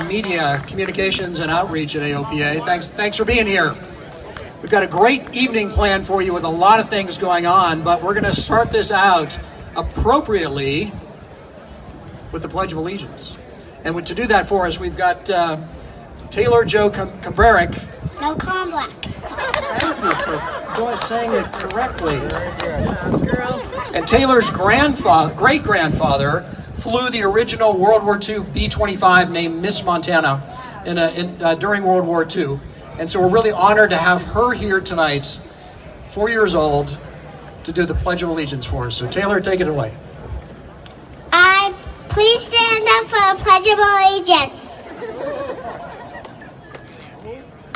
Media, Communications, and Outreach at AOPA. Thanks for being here. We've got a great evening planned for you with a lot of things going on, but we're going to start this out appropriately with the Pledge of Allegiance. And to do that for us, we've got Taylor Jo Kombraric. No, Black. Thank you for saying it correctly. And Taylor's great-grandfather flew the original World War II B-25 named Miss Montana during World War II. And so we're really honored to have her here tonight, 4 years old, to do the Pledge of Allegiance for us. So Taylor, take it away. Please stand up for the Pledge of Allegiance.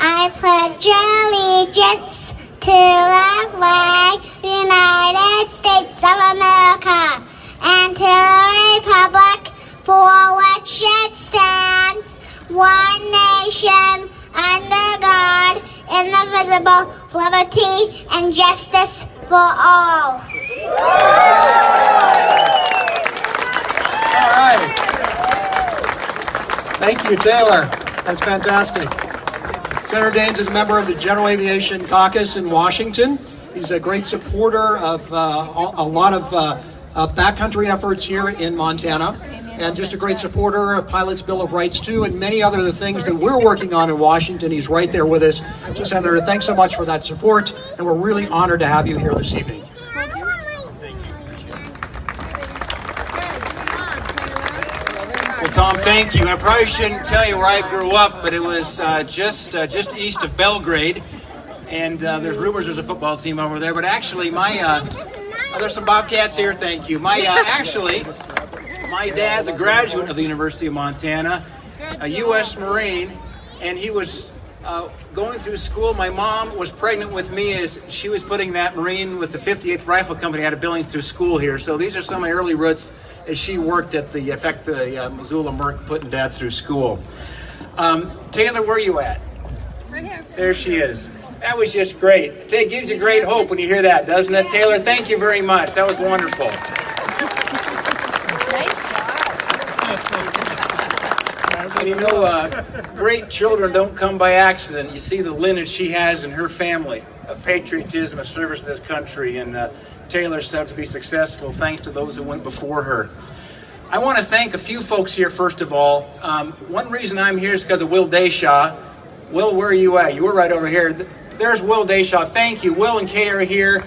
I pledge allegiance to the flag, United States of America, and to the republic for which it stands, one nation, under God, indivisible, liberty and justice for all. All right. Thank you, Taylor. That's fantastic. Senator Daines is a member of the General Aviation Caucus in Washington. He's a great supporter of a lot of backcountry efforts here in Montana, and just a great supporter of Pilots' Bill of Rights too, and many other things that we're working on in Washington. He's right there with us. So Senator, thanks so much for that support, and we're really honored to have you here this evening. Well, Tom, thank you. I probably shouldn't tell you where I grew up, but it was just east of Belgrade, and there's rumors there's a football team over there. But actually, there's some Bobcats here. Thank you. My dad's a graduate of the University of Montana, a U.S. Marine, and he was going through school. My mom was pregnant with me as she was putting that Marine with the 58th Rifle Company out of Billings through school here. So these are some of my early roots as she worked at the Missoula Merc putting Dad through school. Taylor, where are you at? Right here. There she is. That was just great. It gives you great hope when you hear that, doesn't it? Taylor, thank you very much. That was wonderful. Nice job. And you know, great children don't come by accident. You see the lineage she has in her family of patriotism, of service to this country, and Taylor set up to be successful thanks to those who went before her. I want to thank a few folks here, first of all. One reason I'm here is because of Will Dayshaw. Will, where are you at? You were right over here. There's Will Dayshaw. Thank you. Will and Kay are here.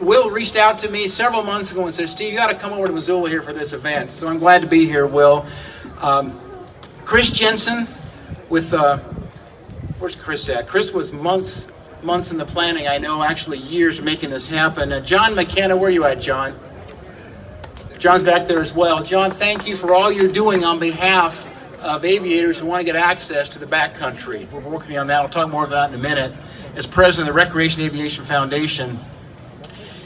Will reached out to me several months ago and said, Steve, you got to come over to Missoula here for this event. So I'm glad to be here, Will. Chris Jensen with, where's Chris at? Chris was months in the planning, I know, actually years making this happen. John McKenna, where are you at, John? John's back there as well. John, thank you for all you're doing on behalf of aviators who want to get access to the backcountry. We're working on that. I'll talk more about that in a minute. As president of the Recreation Aviation Foundation.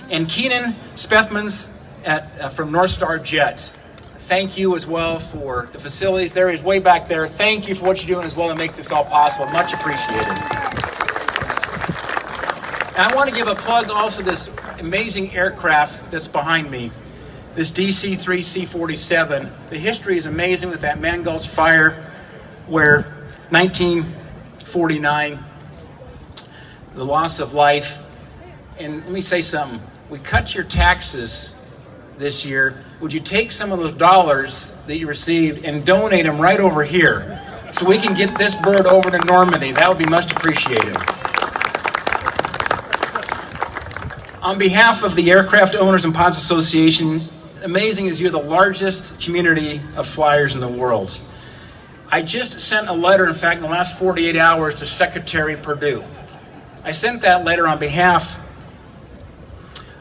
And Keenan Spethmans from North Star Jets. Thank you as well for the facilities. There he is way back there. Thank you for what you're doing as well to make this all possible. Much appreciated. I want to give a plug also to this amazing aircraft that's behind me, this DC-3 C-47. The history is amazing with that Man Gulch fire where 1949, the loss of life. And let me say something. We cut your taxes this year. Would you take some of those dollars that you received and donate them right over here so we can get this bird over to Normandy? That would be much appreciated. On behalf of the Aircraft Owners and Pilots Association, amazing is you're the largest community of flyers in the world. I just sent a letter, in fact, in the last 48 hours to Secretary Perdue. I sent that letter on behalf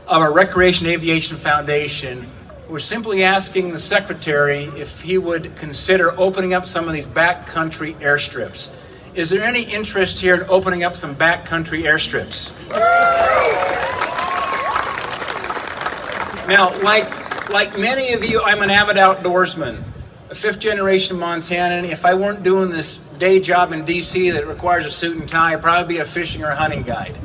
of our Recreation Aviation Foundation. We're simply asking the Secretary if he would consider opening up some of these backcountry airstrips. Is there any interest here in opening up some backcountry airstrips? Now, like many of you, I'm an avid outdoorsman, a fifth-generation Montanan. If I weren't doing this day job in D.C. that requires a suit and tie, I'd probably be a fishing or hunting guide.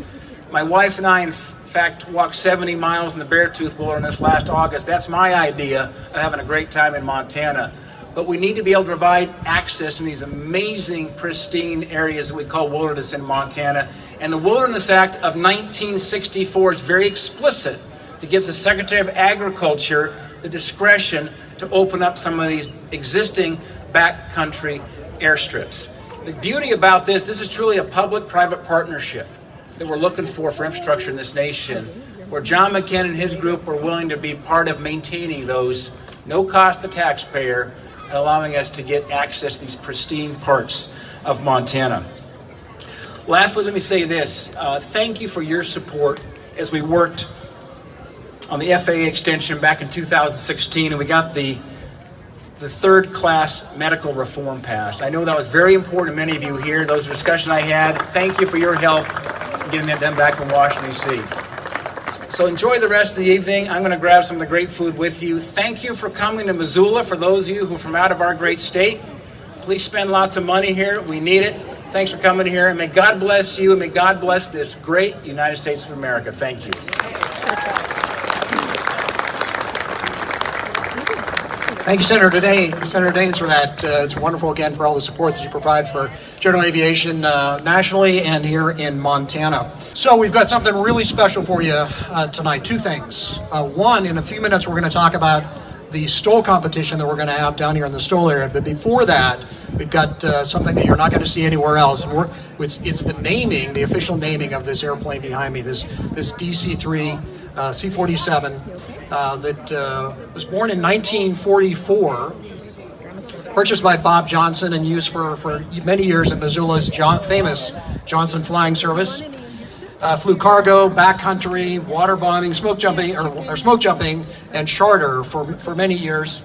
My wife and I, in fact, walked 70 miles in the Beartooth Wilderness last August. That's my idea of having a great time in Montana. but we need to be able to provide access in these amazing, pristine areas that we call wilderness in Montana. And the Wilderness Act of 1964 is very explicit. It gives the Secretary of Agriculture the discretion to open up some of these existing backcountry airstrips. The beauty about this is truly a public-private partnership that we're looking for infrastructure in this nation, where John McKen and his group are willing to be part of maintaining those, no cost to taxpayer, and allowing us to get access to these pristine parts of Montana. Lastly, let me say this. Thank you for your support as we worked on the FAA extension back in 2016, and we got the third-class medical reform passed. I know that was very important to many of you here. Those discussions I had. Thank you for your help in getting that done back in Washington, D.C. So enjoy the rest of the evening. I'm going to grab some of the great food with you. Thank you for coming to Missoula. For those of you who are from out of our great state, please spend lots of money here. We need it. Thanks for coming here, and may God bless you, and may God bless this great United States of America. Thank you. Thank you, Senator Daines, for that. It's wonderful, again, for all the support that you provide for general aviation nationally and here in Montana. So we've got something really special for you tonight. Two things. One, in a few minutes, we're going to talk about the STOL competition that we're going to have down here in the STOL area. But before that, we've got something that you're not going to see anywhere else. And it's the naming, the official naming of this airplane behind me, this DC-3 C-47 that was born in 1944, purchased by Bob Johnson and used for many years in Missoula's famous Johnson Flying Service. Flew cargo, backcountry, water bombing, smoke jumping, and charter for many years.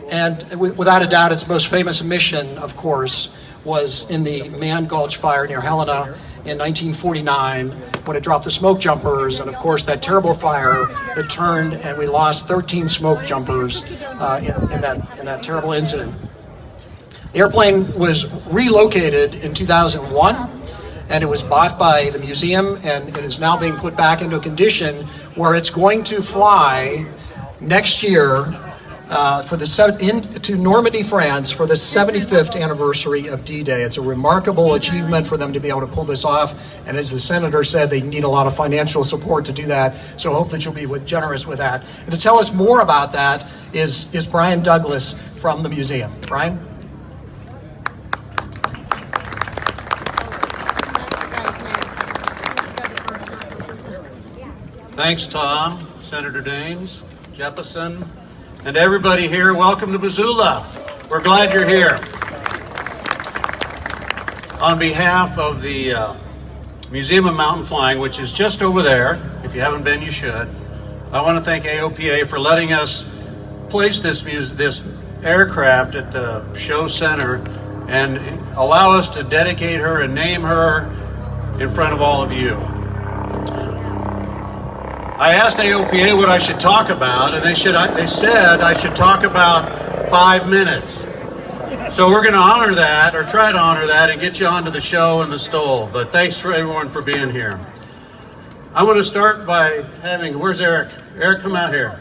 And without a doubt, its most famous mission, of course, was in the Man Gulch fire near Helena in 1949, when it dropped the smoke jumpers, and of course that terrible fire that turned, and we lost 13 smoke jumpers in that terrible incident. The airplane was relocated in 2001, and it was bought by the museum, and it is now being put back into a condition where it's going to fly next year to Normandy, France, for the 75th anniversary of D-Day. It's a remarkable achievement for them to be able to pull this off, and as the senator said, they need a lot of financial support to do that, so I hope that you'll be generous with that. And to tell us more about that is Brian Douglas from the museum. Brian? Thanks, Tom, Senator Daines, Jefferson, and everybody here. Welcome to Missoula. We're glad you're here. On behalf of the Museum of Mountain Flying, which is just over there, if you haven't been, you should, I want to thank AOPA for letting us place this aircraft at the show center and allow us to dedicate her and name her in front of all of you. I asked AOPA what I should talk about, and they said I should talk about 5 minutes. So we're going to honor that, or try to honor that, and get you onto the show and the STOL. But thanks for everyone for being here. I want to start by where's Eric? Eric, come out here.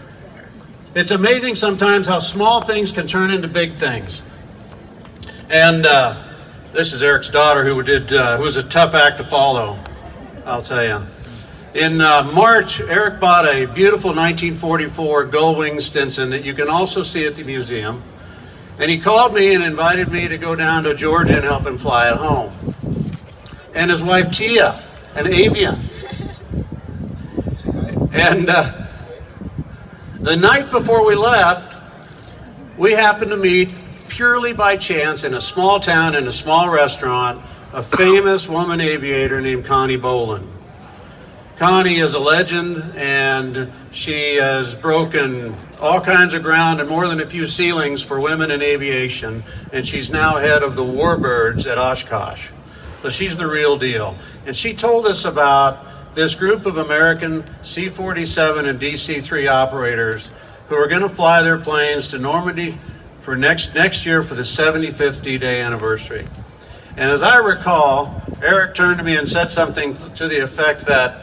It's amazing sometimes how small things can turn into big things. And this is Eric's daughter, who was a tough act to follow, I'll tell you. In March, Eric bought a beautiful 1944 Gullwing Stinson that you can also see at the museum. And he called me and invited me to go down to Georgia and help him fly it home. And his wife, Tia, an avian. And the night before we left, we happened to meet, purely by chance, in a small town, in a small restaurant, a famous woman aviator named Connie Boland. Connie is a legend, and she has broken all kinds of ground and more than a few ceilings for women in aviation, and she's now head of the Warbirds at Oshkosh. So she's the real deal. And she told us about this group of American C-47 and DC-3 operators who are going to fly their planes to Normandy for next year for the 75th D-Day anniversary. And as I recall, Eric turned to me and said something to the effect that,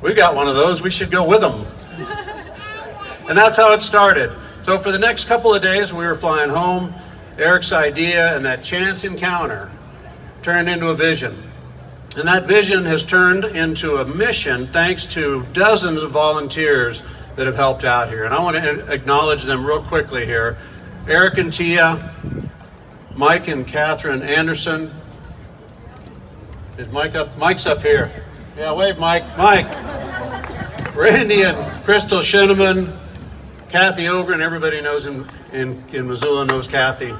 "We got one of those, we should go with them." And that's how it started. So for the next couple of days, we were flying home. Eric's idea and that chance encounter turned into a vision. And that vision has turned into a mission thanks to dozens of volunteers that have helped out here. And I want to acknowledge them real quickly here. Eric and Tia, Mike and Catherine Anderson. Is Mike up? Mike's up here. Yeah, wave, Mike. Mike. Randy and Crystal Shinneman, Kathy Ogren, everybody knows in Missoula knows Kathy.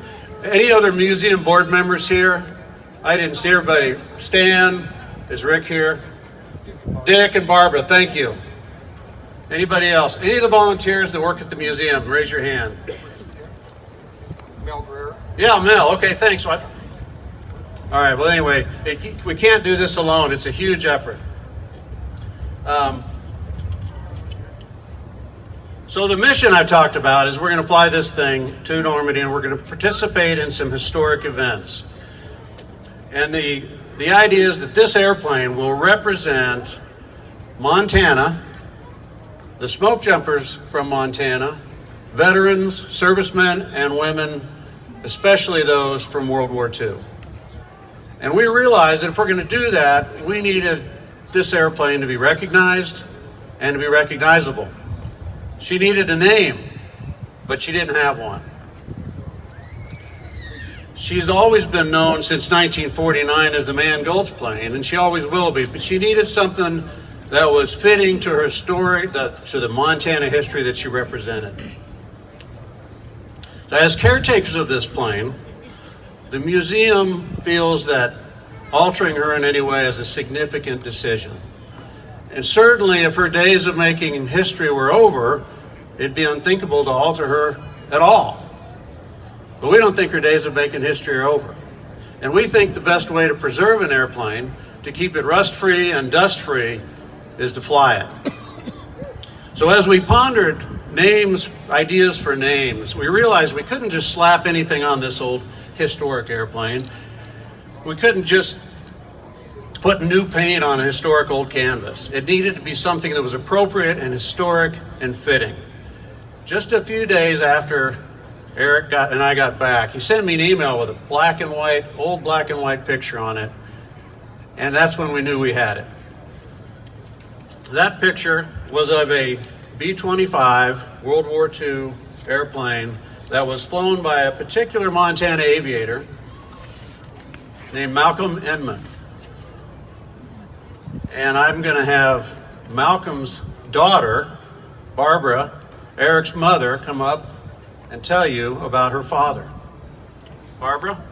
Any other museum board members here? I didn't see everybody. Stan, is Rick here? Dick and Barbara, thank you. Anybody else? Any of the volunteers that work at the museum, raise your hand. Mel Greer. Yeah, Mel. Okay, thanks. What? All right. Well, anyway, we can't do this alone. It's a huge effort. So the mission I talked about is we're going to fly this thing to Normandy, and we're going to participate in some historic events. And the idea is that this airplane will represent Montana, the smoke jumpers from Montana, veterans, servicemen, and women, especially those from World War II. And we realized that if we're going to do that, we needed this airplane to be recognized and to be recognizable. She needed a name, but she didn't have one. She's always been known since 1949 as the Man Gulch plane, and she always will be, but she needed something that was fitting to her story, to the Montana history that she represented. So as caretakers of this plane, the museum feels that altering her in any way is a significant decision. And certainly if her days of making history were over, it'd be unthinkable to alter her at all. But we don't think her days of making history are over. And we think the best way to preserve an airplane, to keep it rust-free and dust-free, is to fly it. So as we pondered names, ideas for names, we realized we couldn't just slap anything on this old historic airplane. We couldn't just put new paint on a historic old canvas. It needed to be something that was appropriate and historic and fitting. Just a few days after Eric and I got back, he sent me an email with a old black and white picture on it, and that's when we knew we had it. That picture was of a B-25 World War II airplane that was flown by a particular Montana aviator named Malcolm Inman. And I'm going to have Malcolm's daughter, Barbara, Eric's mother, come up and tell you about her father. Barbara?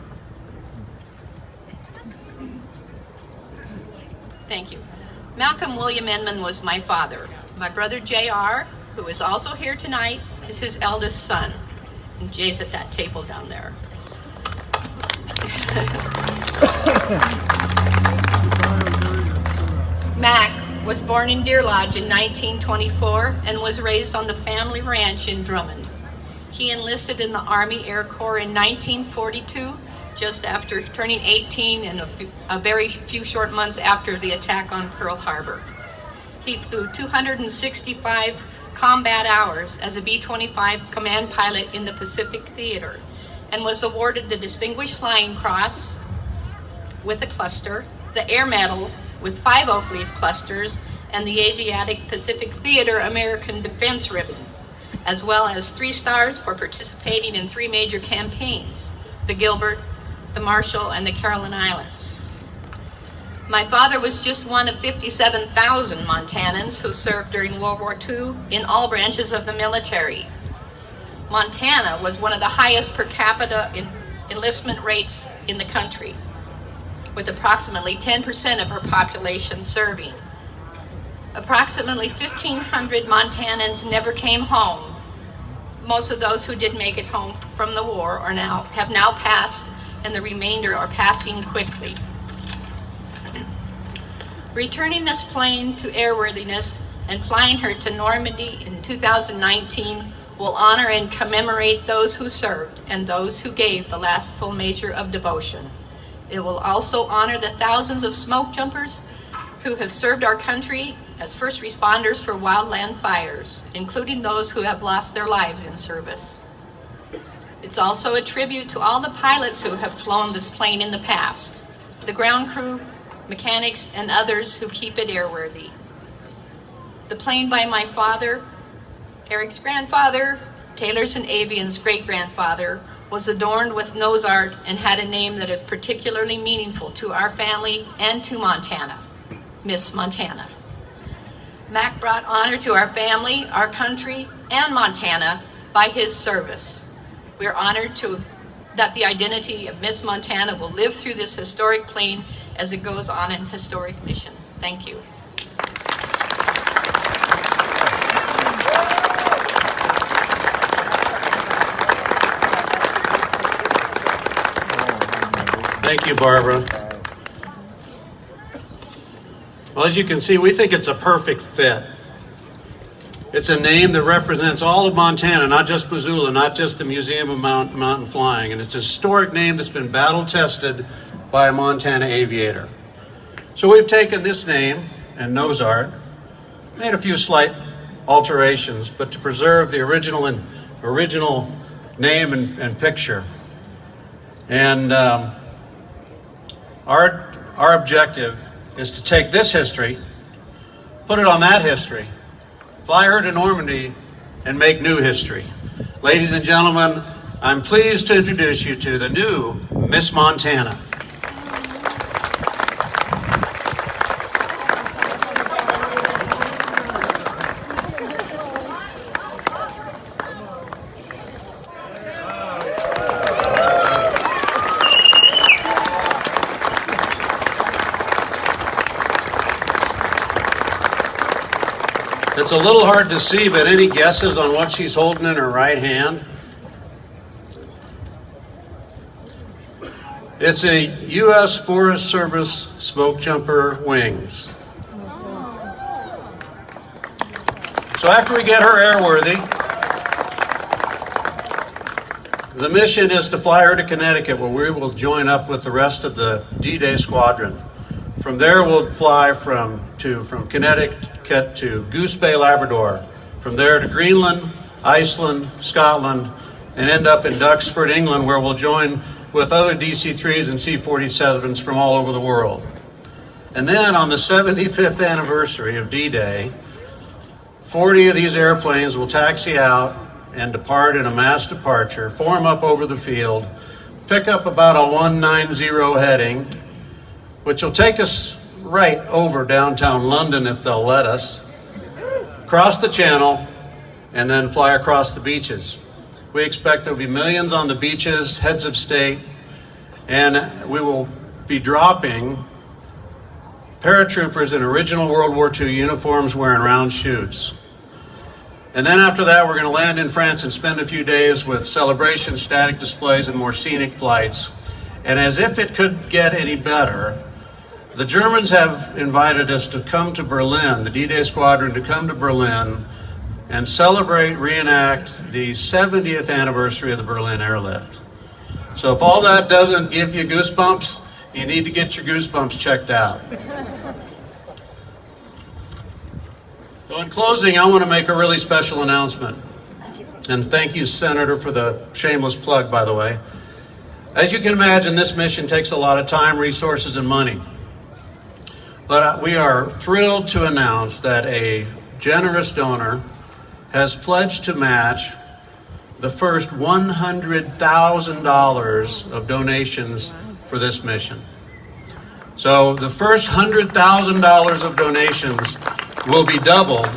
Thank you. Malcolm William Inman was my father. My brother J.R., who is also here tonight, is his eldest son. And Jay's at that table down there. Mac was born in Deer Lodge in 1924 and was raised on the family ranch in Drummond. He enlisted in the Army Air Corps in 1942, just after turning 18 and a very few short months after the attack on Pearl Harbor. He flew 265 combat hours as a B-25 command pilot in the Pacific Theater and was awarded the Distinguished Flying Cross with a cluster, the Air Medal with 5 oak leaf clusters, and the Asiatic Pacific Theater American Defense Ribbon, as well as 3 stars for participating in 3 major campaigns, the Gilbert, the Marshall, and the Caroline Islands. My father was just one of 57,000 Montanans who served during World War II in all branches of the military. Montana was one of the highest per capita enlistment rates in the country, with approximately 10% of her population serving. Approximately 1,500 Montanans never came home. Most of those who did make it home from the war have now passed, and the remainder are passing quickly. Returning this plane to airworthiness and flying her to Normandy in 2019 will honor and commemorate those who served and those who gave the last full measure of devotion. It will also honor the thousands of smoke jumpers who have served our country as first responders for wildland fires, including those who have lost their lives in service. It's also a tribute to all the pilots who have flown this plane in the past, the ground crew, mechanics, and others who keep it airworthy. The plane by my father, Eric's grandfather, Taylor's and Avian's great-grandfather, was adorned with nose art and had a name that is particularly meaningful to our family and to Montana, Miss Montana. Mac brought honor to our family, our country, and Montana by his service. We are honored that the identity of Miss Montana will live through this historic plane as it goes on an historic mission. Thank you. Thank you, Barbara. Well, as you can see, we think it's a perfect fit. It's a name that represents all of Montana, not just Missoula, not just the Museum of Mountain Flying. And it's a historic name that's been battle-tested by a Montana aviator. So we've taken this name and nose art, made a few slight alterations, but to preserve the original name and picture. And our objective is to take this history, put it on that history, fly her to Normandy, and make new history. Ladies and gentlemen, I'm pleased to introduce you to the new Miss Montana. It's a little hard to see, but any guesses on what she's holding in her right hand? It's a U.S. Forest Service smoke jumper wings. So after we get her airworthy, the mission is to fly her to Connecticut, where we will join up with the rest of the D-Day squadron. From there, we'll fly from Connecticut to Goose Bay, Labrador. From there to Greenland, Iceland, Scotland, and end up in Duxford, England, where we'll join with other DC-3s and C-47s from all over the world. And then on the 75th anniversary of D-Day, 40 of these airplanes will taxi out and depart in a mass departure, form up over the field, pick up about a 190 heading, which will take us right over downtown London if they'll let us, cross the channel, and then fly across the beaches. We expect there will be millions on the beaches, heads of state, and we will be dropping paratroopers in original World War II uniforms wearing round chutes. And then after that, we're going to land in France and spend a few days with celebrations, static displays, and more scenic flights. And as if it could get any better, the Germans have invited us to come to Berlin, the D-Day squadron to come to Berlin and celebrate, reenact the 70th anniversary of the Berlin airlift. So if all that doesn't give you goosebumps, you need to get your goosebumps checked out. So in closing, I want to make a really special announcement. And thank you, Senator, for the shameless plug, by the way. As you can imagine, this mission takes a lot of time, resources, and money. But we are thrilled to announce that a generous donor has pledged to match the first $100,000 of donations for this mission. So the first $100,000 of donations will be doubled.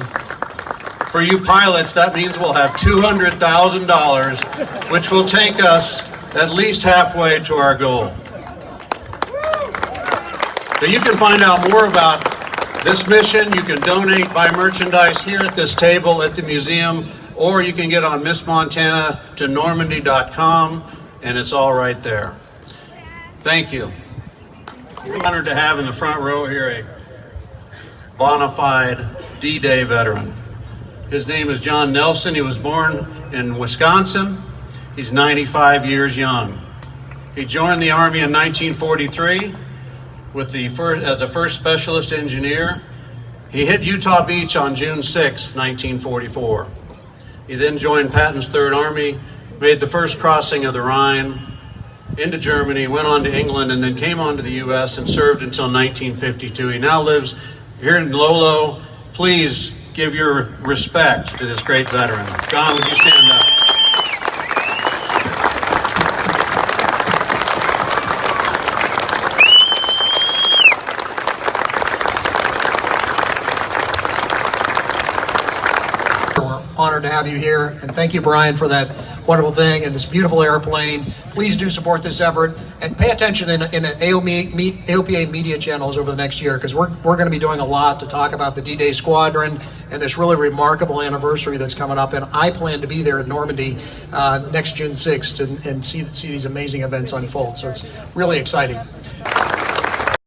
For you pilots, that means we'll have $200,000, which will take us at least halfway to our goal. So you can find out more about this mission. You can donate, buy merchandise here at this table at the museum, or you can get on MissMontana-to-Normandy.com, and it's all right there. Thank you. We're honored to have in the front row here a bona fide D-Day veteran. His name is John Nelson. He was born in Wisconsin. He's 95 years young. He joined the Army in 1943 as a first specialist engineer. He hit Utah Beach on June 6, 1944. He then joined Patton's Third Army, made the first crossing of the Rhine into Germany, went on to England, and then came on to the U.S. and served until 1952. He now lives here in Lolo. Please give your respect to this great veteran. John, would you stand up? Honored to have you here, and thank you, Brian, for that wonderful thing and this beautiful airplane. Please do support this effort and pay attention in AOPA media channels over the next year, because we're going to be doing a lot to talk about the D-Day Squadron and this really remarkable anniversary that's coming up. And I plan to be there at Normandy next June 6th and see these amazing events unfold. So it's really exciting.